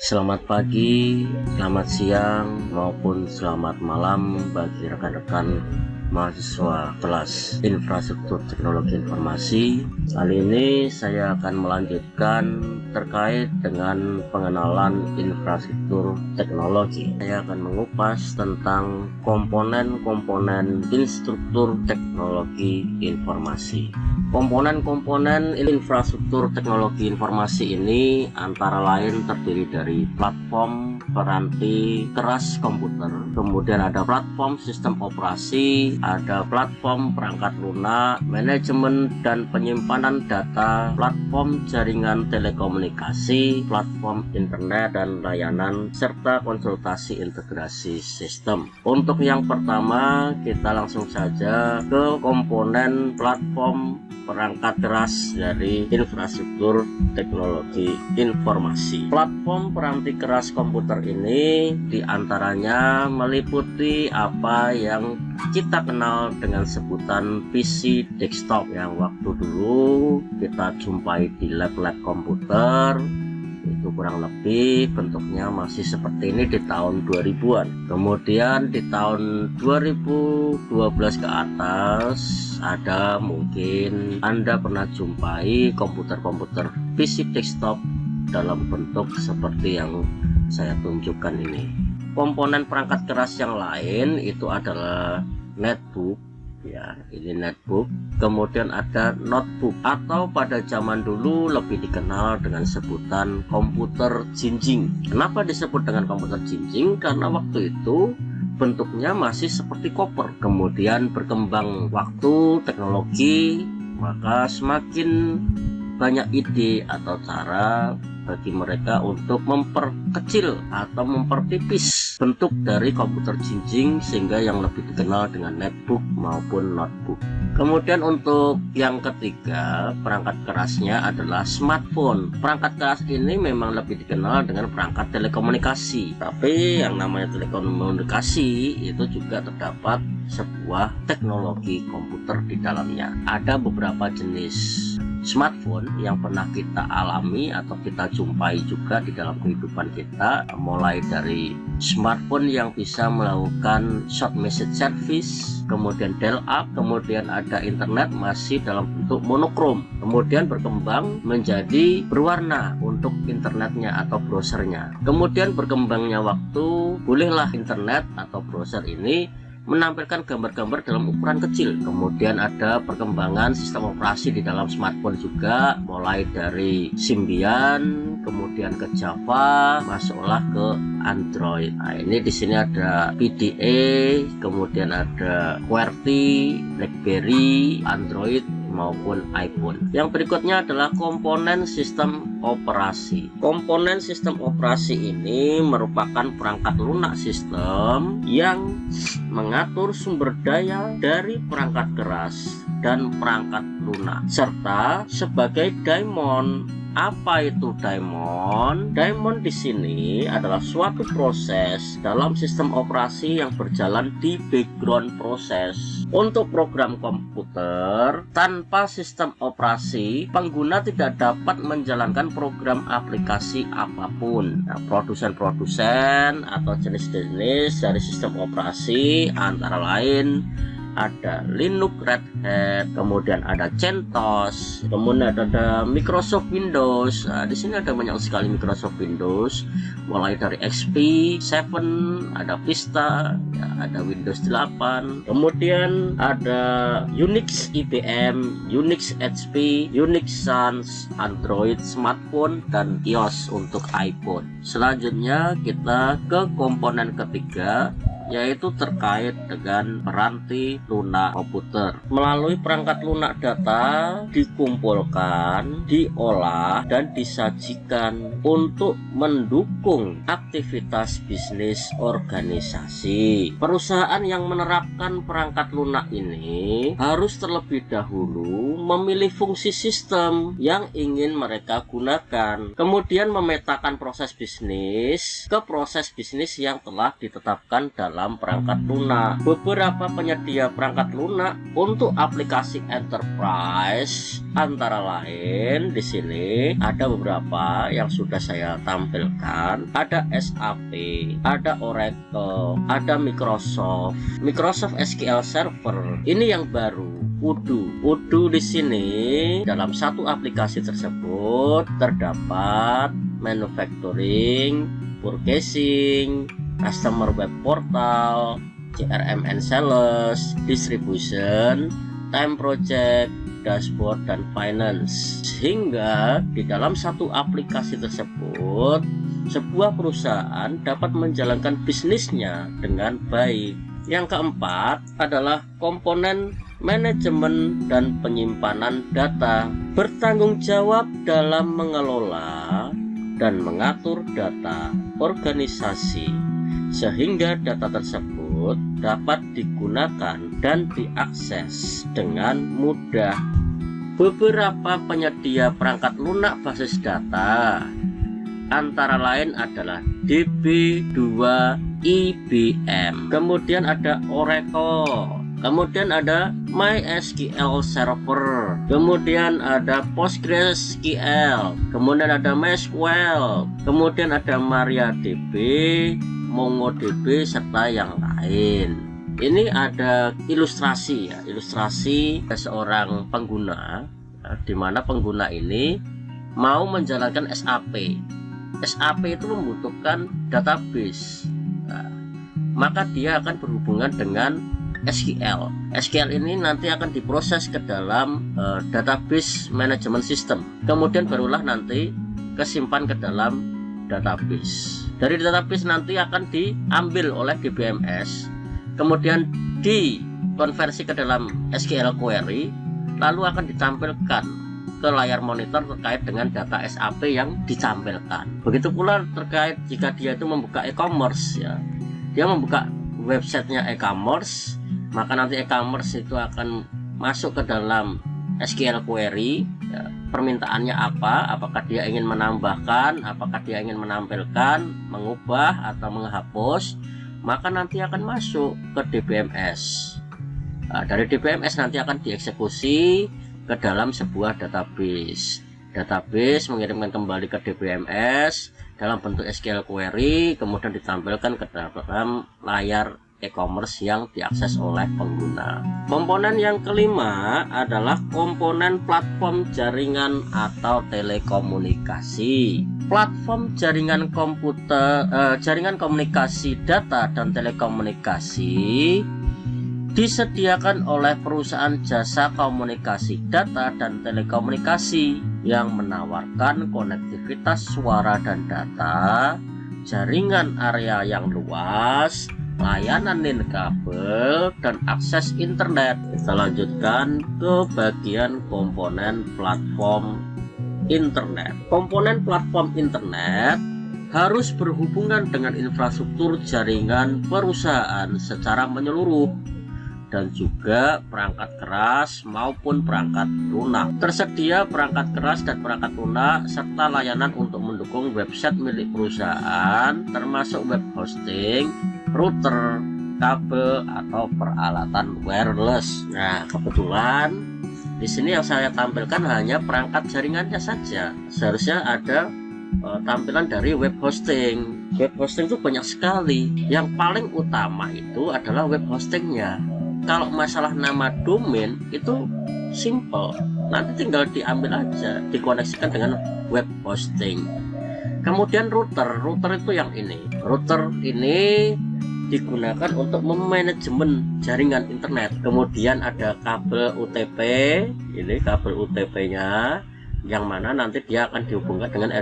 Selamat pagi, selamat siang, maupun selamat malam bagi rekan-rekan mahasiswa kelas Infrastruktur Teknologi Informasi. Kali ini saya akan melanjutkan terkait dengan pengenalan infrastruktur teknologi. Saya akan mengupas tentang komponen-komponen instruktur teknologi informasi. Komponen-komponen infrastruktur teknologi informasi ini antara lain terdiri dari platform peranti keras komputer, kemudian ada platform sistem operasi, ada platform perangkat lunak, manajemen dan penyimpanan data, platform jaringan telekomunikasi, platform internet dan layanan, serta konsultasi integrasi sistem. Untuk yang pertama, kita langsung saja ke komponen platform perangkat keras dari infrastruktur teknologi informasi. Platform peranti keras komputer ini diantaranya meliputi apa yang kita kenal dengan sebutan PC desktop yang waktu dulu kita jumpai di lab-lab komputer. Itu kurang lebih bentuknya masih seperti ini di tahun 2000-an. Kemudian di tahun 2012 ke atas ada mungkin Anda pernah jumpai komputer-komputer PC desktop dalam bentuk seperti yang saya tunjukkan ini. Komponen perangkat keras yang lain itu adalah netbook. Ya, ini netbook. Kemudian ada notebook atau pada zaman dulu lebih dikenal dengan sebutan komputer jinjing. Kenapa disebut dengan komputer jinjing? Karena waktu itu bentuknya masih seperti koper. Kemudian berkembang waktu, teknologi, maka semakin banyak ide atau cara bagi mereka untuk memperkecil atau mempertipis bentuk dari komputer jinjing sehingga yang lebih dikenal dengan netbook maupun notebook. Kemudian untuk yang ketiga, perangkat kerasnya adalah smartphone. Perangkat keras ini memang lebih dikenal dengan perangkat telekomunikasi, tapi yang namanya telekomunikasi itu juga terdapat sebuah teknologi komputer di dalamnya. Ada beberapa jenis smartphone yang pernah kita alami atau kita jumpai juga di dalam kehidupan kita, mulai dari smartphone yang bisa melakukan short message service, kemudian dial up, kemudian ada internet masih dalam bentuk monokrom, kemudian berkembang menjadi berwarna untuk internetnya atau browsernya. Kemudian berkembangnya waktu, bolehlah internet atau browser ini menampilkan gambar-gambar dalam ukuran kecil. Kemudian ada perkembangan sistem operasi di dalam smartphone juga, mulai dari Symbian, kemudian ke Java, masuklah ke Android. Nah, ini di sini ada PDA, kemudian ada QWERTY, BlackBerry, Android maupun iPhone. Yang berikutnya adalah komponen sistem operasi. Komponen sistem operasi ini merupakan perangkat lunak sistem yang mengatur sumber daya dari perangkat keras dan perangkat lunak, serta sebagai daemon. Apa itu daemon? Daemon di sini adalah suatu proses dalam sistem operasi yang berjalan di background proses. Untuk program komputer, tanpa sistem operasi, pengguna tidak dapat menjalankan program aplikasi apapun. Nah, produsen-produsen atau jenis-jenis dari sistem operasi antara lain ada Linux, Red Hat, kemudian ada CentOS, kemudian ada Microsoft Windows. Nah, di sini ada banyak sekali Microsoft Windows, mulai dari XP, 7, ada Vista, ya, ada Windows 8, kemudian ada Unix IBM, Unix HP, Unix Sans, Android smartphone, dan iOS untuk iPhone. Selanjutnya kita ke komponen ketiga, yaitu terkait dengan peranti lunak komputer. Melalui perangkat lunak data dikumpulkan, diolah, dan disajikan untuk mendukung aktivitas bisnis organisasi. Perusahaan yang menerapkan perangkat lunak ini harus terlebih dahulu memilih fungsi sistem yang ingin mereka gunakan, kemudian memetakan proses bisnis ke proses bisnis yang telah ditetapkan dalam dalam perangkat lunak. Beberapa penyedia perangkat lunak untuk aplikasi enterprise antara lain di sini ada beberapa yang sudah saya tampilkan. Ada SAP, ada Oracle, ada Microsoft SQL Server. Ini yang baru. Odoo di sini dalam satu aplikasi tersebut terdapat manufacturing, purchasing, customer web portal, CRM and sales, distribution, time project, dashboard, dan finance. Sehingga di dalam satu aplikasi tersebut sebuah perusahaan dapat menjalankan bisnisnya dengan baik. Yang keempat adalah komponen manajemen dan penyimpanan data. Bertanggung jawab dalam mengelola dan mengatur data organisasi sehingga data tersebut dapat digunakan dan diakses dengan mudah. Beberapa penyedia perangkat lunak basis data antara lain adalah DB2 IBM, kemudian ada Oracle, kemudian ada MySQL Server, kemudian ada PostgreSQL, kemudian ada MySQL, kemudian ada MariaDB, MongoDB, serta yang lain. Ini ada ilustrasi ya, ilustrasi seorang pengguna, di mana pengguna ini mau menjalankan SAP. SAP itu membutuhkan database, maka dia akan berhubungan dengan SQL. SQL ini nanti akan diproses ke dalam database management system, kemudian barulah nanti kesimpan ke dalam database. Dari database nanti akan diambil oleh DBMS, kemudian dikonversi ke dalam SQL query, lalu akan ditampilkan ke layar monitor terkait dengan data SAP yang ditampilkan. Begitu pula terkait jika dia itu membuka e-commerce ya, dia membuka websitenya e-commerce, maka nanti e-commerce itu akan masuk ke dalam SQL query ya, permintaannya apa, apakah dia ingin menambahkan, apakah dia ingin menampilkan, mengubah atau menghapus, maka nanti akan masuk ke DBMS. Dari DBMS nanti akan dieksekusi ke dalam sebuah database. Database mengirimkan kembali ke DBMS dalam bentuk SQL query, kemudian ditampilkan ke dalam layar e-commerce yang diakses oleh pengguna. Komponen yang kelima adalah komponen platform jaringan atau telekomunikasi. Platform jaringan komputer, jaringan komunikasi data dan telekomunikasi disediakan oleh perusahaan jasa komunikasi data dan telekomunikasi yang menawarkan konektivitas suara dan data, jaringan area yang luas, layanan nirkabel, dan akses internet. Kita lanjutkan ke bagian komponen platform internet. Komponen platform internet harus berhubungan dengan infrastruktur jaringan perusahaan secara menyeluruh dan juga perangkat keras maupun perangkat lunak. Tersedia perangkat keras dan perangkat lunak serta layanan untuk mendukung website milik perusahaan termasuk web hosting, router, kabel atau peralatan wireless. Nah, kebetulan di sini yang saya tampilkan hanya perangkat jaringannya saja. Seharusnya ada tampilan dari web hosting. Web hosting itu banyak sekali. Yang paling utama itu adalah web hostingnya. Kalau masalah nama domain itu simple, nanti tinggal diambil aja, dikoneksikan dengan web hosting. Kemudian router itu yang ini. Router ini digunakan untuk memanajemen jaringan internet. Kemudian ada kabel UTP, ini kabel UTP-nya, yang mana nanti dia akan dihubungkan dengan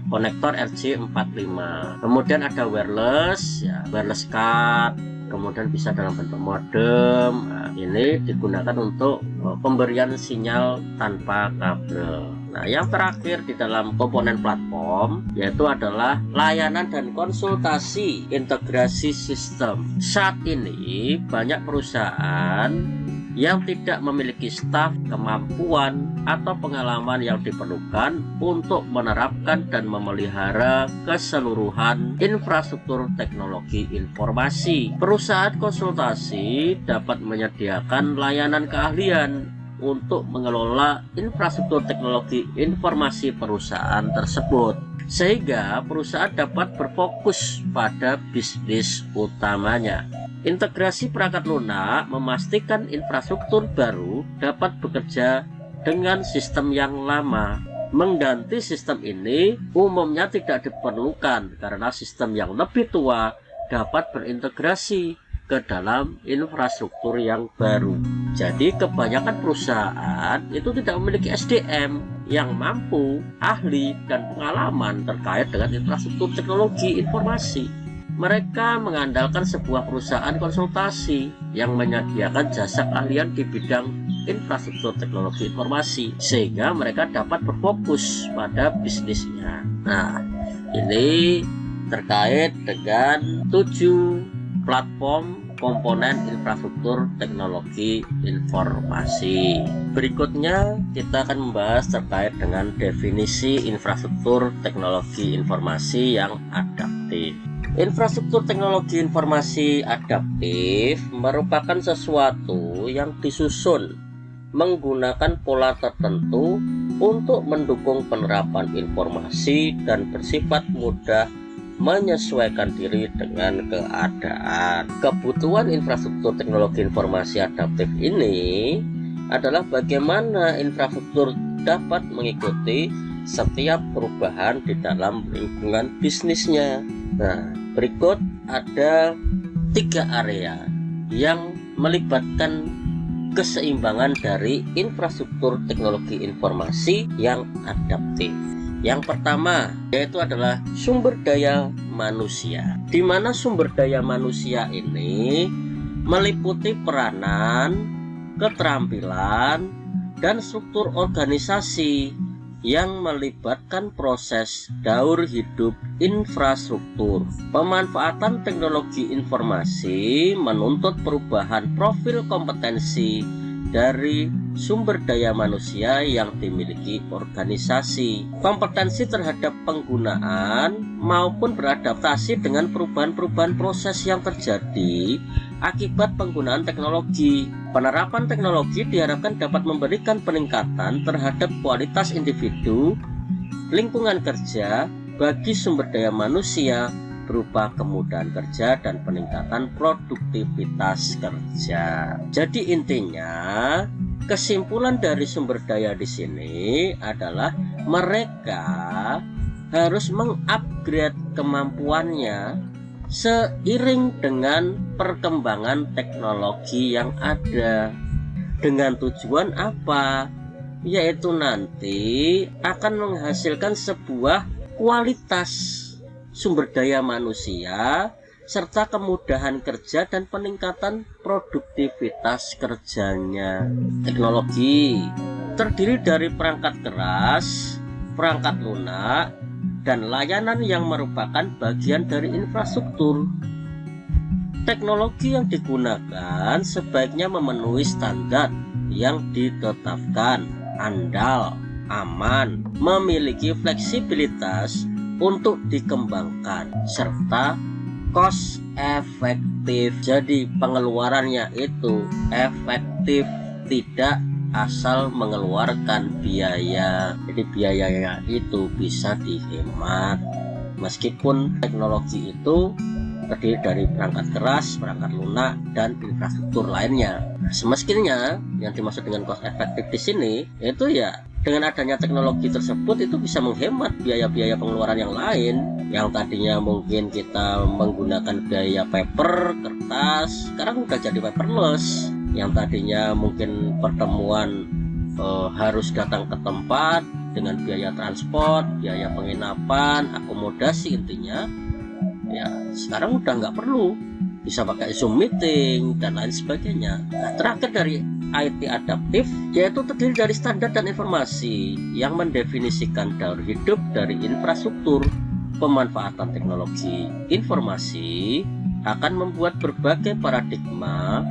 konektor RJ45. Kemudian ada wireless, ya, wireless card. Kemudian bisa dalam bentuk modem. Nah, ini digunakan untuk pemberian sinyal tanpa kabel. Nah, yang terakhir di dalam komponen platform yaitu adalah layanan dan konsultasi integrasi sistem. Saat ini banyak perusahaan yang tidak memiliki staf, kemampuan, atau pengalaman yang diperlukan untuk menerapkan dan memelihara keseluruhan infrastruktur teknologi informasi. Perusahaan konsultasi dapat menyediakan layanan keahlian untuk mengelola infrastruktur teknologi informasi perusahaan tersebut, sehingga perusahaan dapat berfokus pada bisnis utamanya. Integrasi perangkat lunak memastikan infrastruktur baru dapat bekerja dengan sistem yang lama. Mengganti sistem ini umumnya tidak diperlukan karena sistem yang lebih tua dapat berintegrasi ke dalam infrastruktur yang baru. Jadi kebanyakan perusahaan itu tidak memiliki SDM yang mampu, ahli, dan pengalaman terkait dengan infrastruktur teknologi informasi. Mereka mengandalkan sebuah perusahaan konsultasi yang menyediakan jasa keahlian di bidang infrastruktur teknologi informasi, sehingga mereka dapat berfokus pada bisnisnya. Nah, ini terkait dengan 7 platform komponen infrastruktur teknologi informasi. Berikutnya kita akan membahas terkait dengan definisi infrastruktur teknologi informasi yang adaptif. Infrastruktur teknologi informasi adaptif merupakan sesuatu yang disusun menggunakan pola tertentu untuk mendukung penerapan informasi dan bersifat mudah menyesuaikan diri dengan keadaan. Kebutuhan infrastruktur teknologi informasi adaptif ini adalah bagaimana infrastruktur dapat mengikuti setiap perubahan di dalam lingkungan bisnisnya. Nah, berikut ada 3 area yang melibatkan keseimbangan dari infrastruktur teknologi informasi yang adaptif. Yang pertama yaitu adalah sumber daya manusia, di mana sumber daya manusia ini meliputi peranan, keterampilan, dan struktur organisasi yang melibatkan proses daur hidup infrastruktur. Pemanfaatan teknologi informasi menuntut perubahan profil kompetensi dari sumber daya manusia yang dimiliki organisasi. Kompetensi terhadap penggunaan maupun beradaptasi dengan perubahan-perubahan proses yang terjadi akibat penggunaan teknologi. Penerapan teknologi diharapkan dapat memberikan peningkatan terhadap kualitas individu, lingkungan kerja bagi sumber daya manusia berupa kemudahan kerja dan peningkatan produktivitas kerja. Jadi intinya, kesimpulan dari sumber daya di sini adalah mereka harus mengupgrade kemampuannya seiring dengan perkembangan teknologi yang ada. Dengan tujuan apa? Yaitu nanti akan menghasilkan sebuah kualitas sumber daya manusia serta kemudahan kerja dan peningkatan produktivitas kerjanya. Teknologi terdiri dari perangkat keras, perangkat lunak, dan layanan yang merupakan bagian dari infrastruktur. Teknologi yang digunakan sebaiknya memenuhi standar yang ditetapkan, andal, aman, memiliki fleksibilitas untuk dikembangkan, serta cost efektif. Jadi pengeluarannya itu efektif, tidak asal mengeluarkan biaya. Jadi biayanya itu bisa dihemat. Meskipun teknologi itu terdiri dari perangkat keras, perangkat lunak, dan infrastruktur lainnya. Semestinya yang dimaksud dengan cost efektif di sini itu ya dengan adanya teknologi tersebut itu bisa menghemat biaya-biaya pengeluaran yang lain, yang tadinya mungkin kita menggunakan biaya paper, kertas, sekarang udah jadi paperless. Yang tadinya mungkin pertemuan harus datang ke tempat dengan biaya transport, biaya penginapan, akomodasi, intinya ya sekarang udah nggak perlu, bisa pakai Zoom meeting dan lain sebagainya. Nah, terakhir dari IT adaptif yaitu terdiri dari standar dan informasi yang mendefinisikan daur hidup dari infrastruktur. Pemanfaatan teknologi informasi akan membuat berbagai paradigma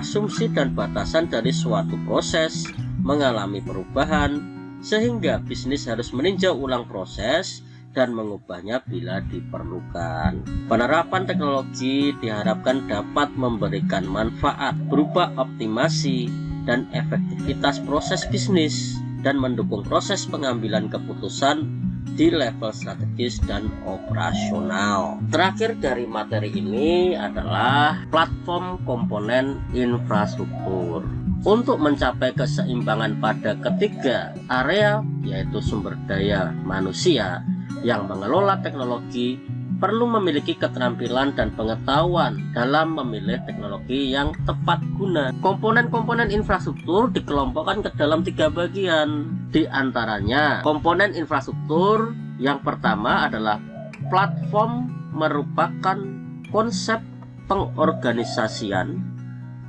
asumsi dan batasan dari suatu proses mengalami perubahan, sehingga bisnis harus meninjau ulang proses dan mengubahnya bila diperlukan. Penerapan teknologi diharapkan dapat memberikan manfaat berupa optimasi dan efektivitas proses bisnis dan mendukung proses pengambilan keputusan di level strategis dan operasional. Terakhir dari materi ini adalah platform komponen infrastruktur. Untuk mencapai keseimbangan pada ketiga area, yaitu sumber daya manusia yang mengelola teknologi, perlu memiliki keterampilan dan pengetahuan dalam memilih teknologi yang tepat guna. Komponen-komponen infrastruktur dikelompokkan ke dalam 3 bagian. Di antaranya, komponen infrastruktur yang pertama adalah platform, merupakan konsep pengorganisasian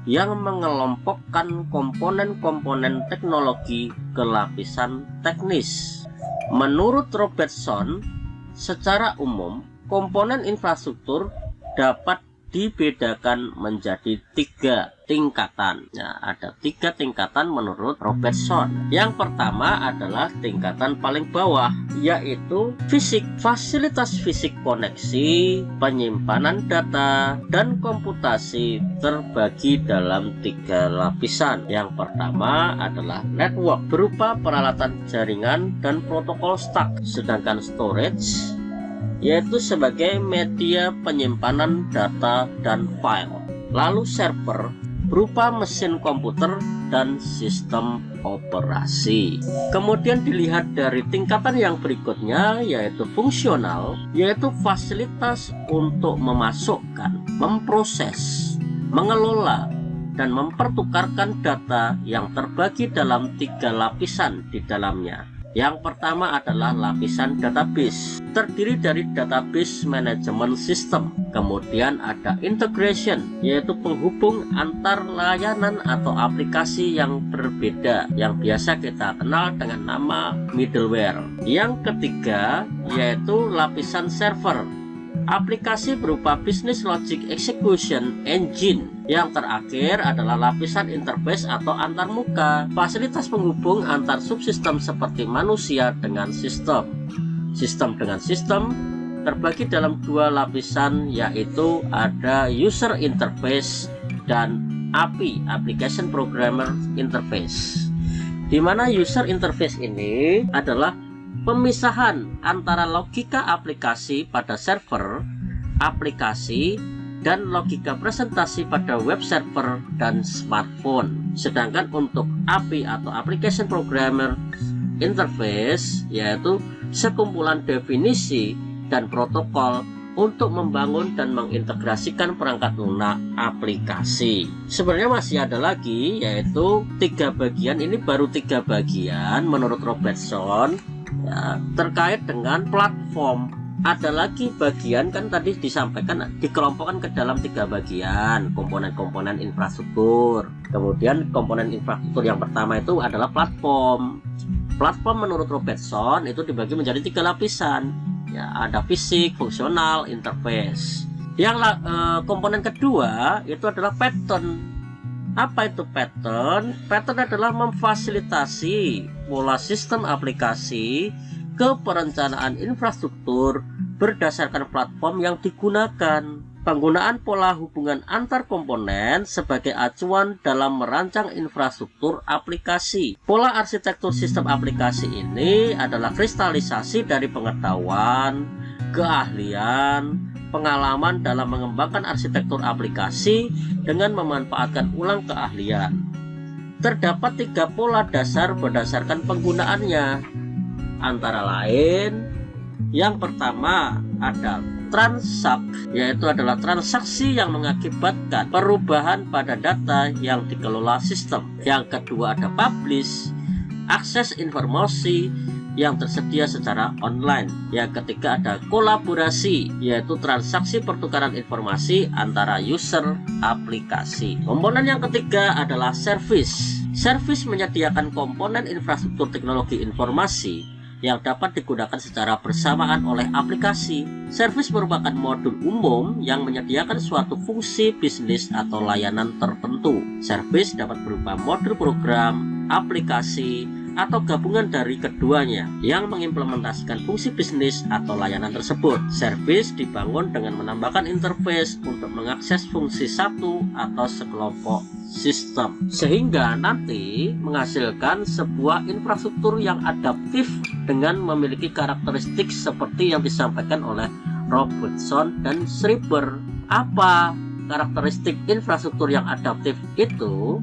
yang mengelompokkan komponen-komponen teknologi ke lapisan teknis. Menurut Robertson, secara umum komponen infrastruktur dapat dibedakan menjadi 3 tingkatan. Nah, ada 3 tingkatan menurut Robertson. Yang pertama adalah tingkatan paling bawah, yaitu fisik. Fasilitas fisik koneksi, penyimpanan data, dan komputasi terbagi dalam 3 lapisan. Yang pertama adalah network, berupa peralatan jaringan dan protokol stack. Sedangkan storage yaitu sebagai media penyimpanan data dan file. Lalu server, berupa mesin komputer dan sistem operasi. Kemudian dilihat dari tingkatan yang berikutnya, yaitu fungsional, yaitu fasilitas untuk memasukkan, memproses, mengelola, dan mempertukarkan data yang terbagi dalam 3 lapisan di dalamnya. Yang pertama adalah lapisan database, terdiri dari database management system. Kemudian ada integration, yaitu penghubung antar layanan atau aplikasi yang berbeda, yang biasa kita kenal dengan nama middleware. Yang ketiga yaitu lapisan server, aplikasi berupa business logic execution engine. Yang terakhir adalah lapisan interface atau antarmuka, fasilitas penghubung antar subsistem seperti manusia dengan sistem. Sistem dengan sistem terbagi dalam 2 lapisan, yaitu ada user interface dan API, application programmer interface. Di mana user interface ini adalah pemisahan antara logika aplikasi pada server aplikasi dan logika presentasi pada web server dan smartphone. Sedangkan untuk API atau application programmer interface, yaitu sekumpulan definisi dan protokol untuk membangun dan mengintegrasikan perangkat lunak aplikasi. Sebenarnya masih ada lagi, yaitu 3 bagian. Ini baru 3 bagian menurut Robertson ya, terkait dengan platform. Ada lagi bagian, kan tadi disampaikan dikelompokkan ke dalam 3 bagian, komponen-komponen infrastruktur. Kemudian komponen infrastruktur yang pertama itu adalah platform. Platform menurut Robertson itu dibagi menjadi 3 lapisan. Ya, ada fisik, fungsional, interface. Yang komponen kedua itu adalah pattern. Apa itu pattern? Pattern adalah memfasilitasi pola sistem aplikasi ke perencanaan infrastruktur berdasarkan platform yang digunakan. Penggunaan pola hubungan antar komponen sebagai acuan dalam merancang infrastruktur aplikasi. Pola arsitektur sistem aplikasi ini adalah kristalisasi dari pengetahuan, keahlian, pengalaman dalam mengembangkan arsitektur aplikasi dengan memanfaatkan ulang keahlian. Terdapat 3 pola dasar berdasarkan penggunaannya. Antara lain, yang pertama ada transact, yaitu adalah transaksi yang mengakibatkan perubahan pada data yang dikelola sistem. Yang kedua ada publish, akses informasi yang tersedia secara online. Yang ketiga ada kolaborasi, yaitu transaksi pertukaran informasi antara user aplikasi. Komponen yang ketiga adalah service. Service menyediakan komponen infrastruktur teknologi informasi yang dapat digunakan secara bersamaan oleh aplikasi. Servis merupakan modul umum yang menyediakan suatu fungsi bisnis atau layanan tertentu. Servis dapat berupa modul program, aplikasi, atau gabungan dari keduanya yang mengimplementasikan fungsi bisnis atau layanan tersebut. Servis dibangun dengan menambahkan interface untuk mengakses fungsi satu atau sekelompok sistem, sehingga nanti menghasilkan sebuah infrastruktur yang adaptif dengan memiliki karakteristik seperti yang disampaikan oleh Robertson dan Schreiber. Apa karakteristik infrastruktur yang adaptif itu?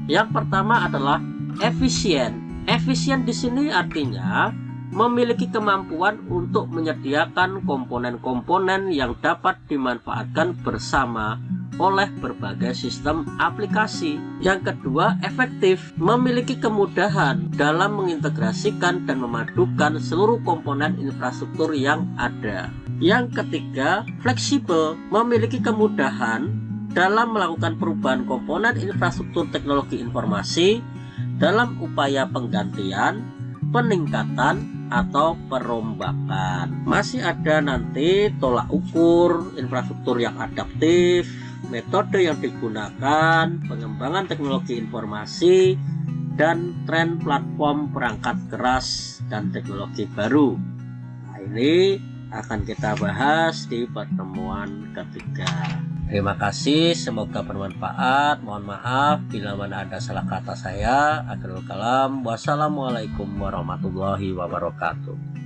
Yang pertama adalah efisien. Efisien di sini artinya memiliki kemampuan untuk menyediakan komponen-komponen yang dapat dimanfaatkan bersama oleh berbagai sistem aplikasi. Yang kedua, efektif, memiliki kemudahan dalam mengintegrasikan dan memadukan seluruh komponen infrastruktur yang ada. Yang ketiga, fleksibel, memiliki kemudahan dalam melakukan perubahan komponen infrastruktur teknologi informasi dalam upaya penggantian, peningkatan, atau perombakan. Masih ada nanti tolak ukur infrastruktur yang adaptif, metode yang digunakan, pengembangan teknologi informasi, dan tren platform perangkat keras dan teknologi baru. Nah, ini akan kita bahas di pertemuan ketiga. Terima kasih, semoga bermanfaat. Mohon maaf bila mana ada salah kata saya. Akhirul kalam, wassalamualaikum warahmatullahi wabarakatuh.